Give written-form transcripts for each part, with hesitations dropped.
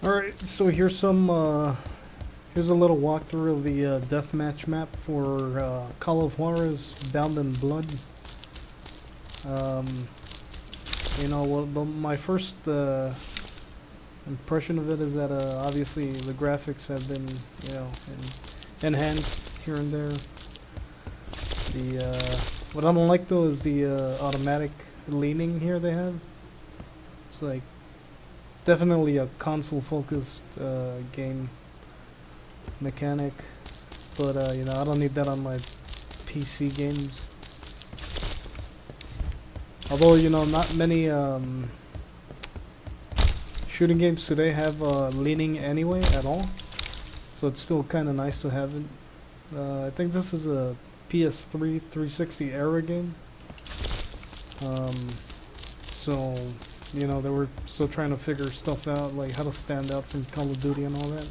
Alright, so here's a little walkthrough of the deathmatch map for Call of Juarez Bound in Blood. Um, well, my first impression of it is that obviously the graphics have been, enhanced here and there. What I don't like though is the automatic leaning here they have. It's like definitely a console-focused game mechanic, but I don't need that on my PC games. Although not many shooting games today have leaning anyway at all, so it's still kind of nice to have it. I think this is a PS3 360 era game. So they were still trying to figure stuff out, like how to stand out from Call of Duty and all that.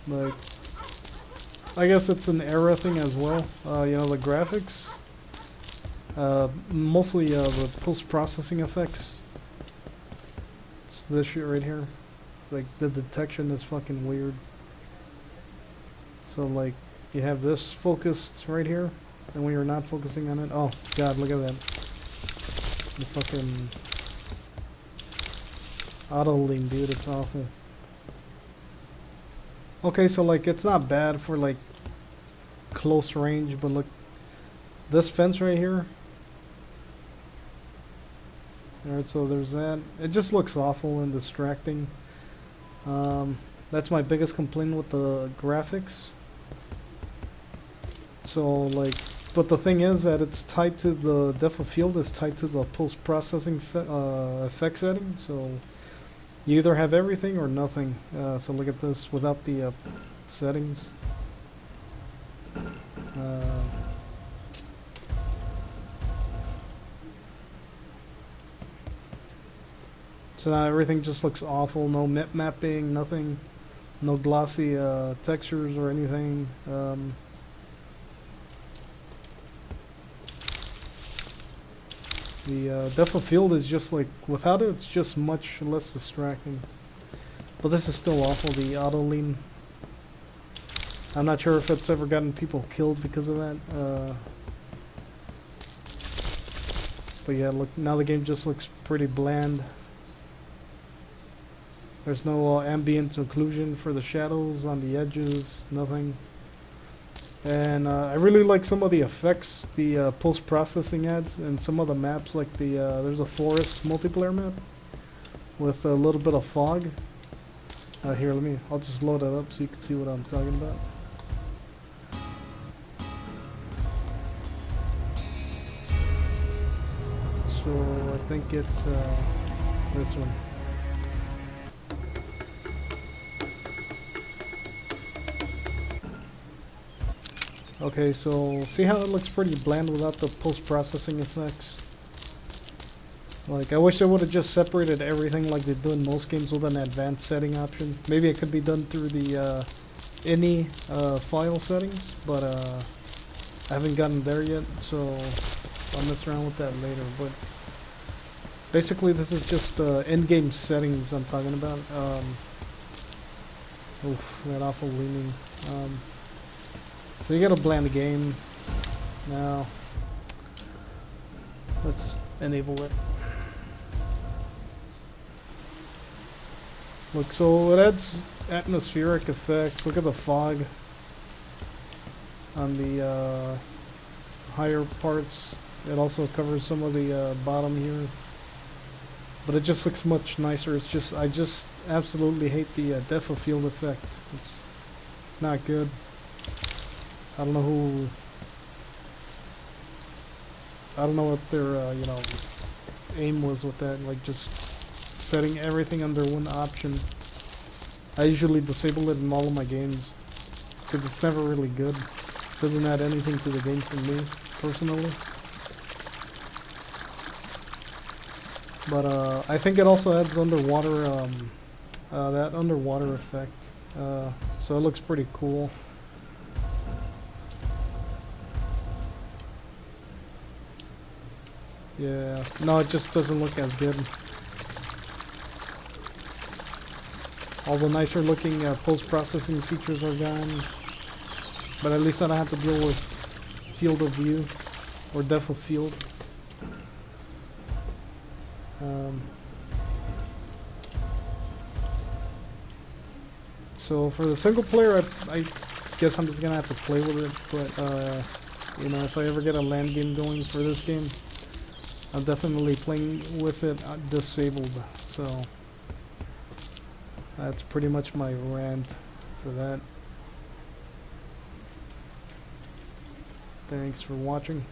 Like, I guess it's an era thing as well. The graphics, mostly the post-processing effects. It's this shit right here. It's like the detection is fucking weird. So like, you have this focused right here, and when you're not focusing on it, oh god, look at that. The fucking auto-lean, dude, it's awful. Okay, so like, it's not bad for like close range, but look, this fence right here. Alright, so there's that. It just looks awful and distracting. That's my biggest complaint with the graphics. So like, but the thing is that it's tied to the depth of field is tied to the post-processing effect setting. So you either have everything or nothing. So look at this without the settings. So now everything just looks awful. No map mapping, nothing. No glossy textures or anything. The depth of field is just like, without it, it's just much less distracting. But this is still awful, the auto lean. I'm not sure if it's ever gotten people killed because of that. But yeah, look, now the game just looks pretty bland. There's no ambient occlusion for the shadows on the edges, nothing. And I really like some of the effects the post-processing adds, and some of the maps, like there's a forest multiplayer map with a little bit of fog. Here, I'll just load it up so you can see what I'm talking about. So I think it's this one. Okay, so see how it looks pretty bland without the post-processing effects? Like, I wish they would have just separated everything like they do in most games with an advanced setting option. Maybe it could be done through the INI file settings, but I haven't gotten there yet, so I'll mess around with that later. But basically this is just in-game settings I'm talking about. Oof, that awful leaning. So you gotta bland the game. Now, let's enable it. Look, so it adds atmospheric effects. Look at the fog on the higher parts. It also covers some of the bottom here. But it just looks much nicer. It's just, I just absolutely hate the depth of field effect. It's not good. I don't know what their aim was with that, like just setting everything under one option. I usually disable it in all of my games because it's never really good. Doesn't add anything to the game for me personally. But I think it also adds underwater that underwater effect. So it looks pretty cool. Yeah, no, it just doesn't look as good. All the nicer looking post-processing features are gone. But at least I don't have to deal with field of view or depth of field. So for the single player, I guess I'm just gonna have to play with it. But you know, if I ever get a LAN game going for this game, I'm definitely playing with it disabled. So that's pretty much my rant for that. Thanks for watching.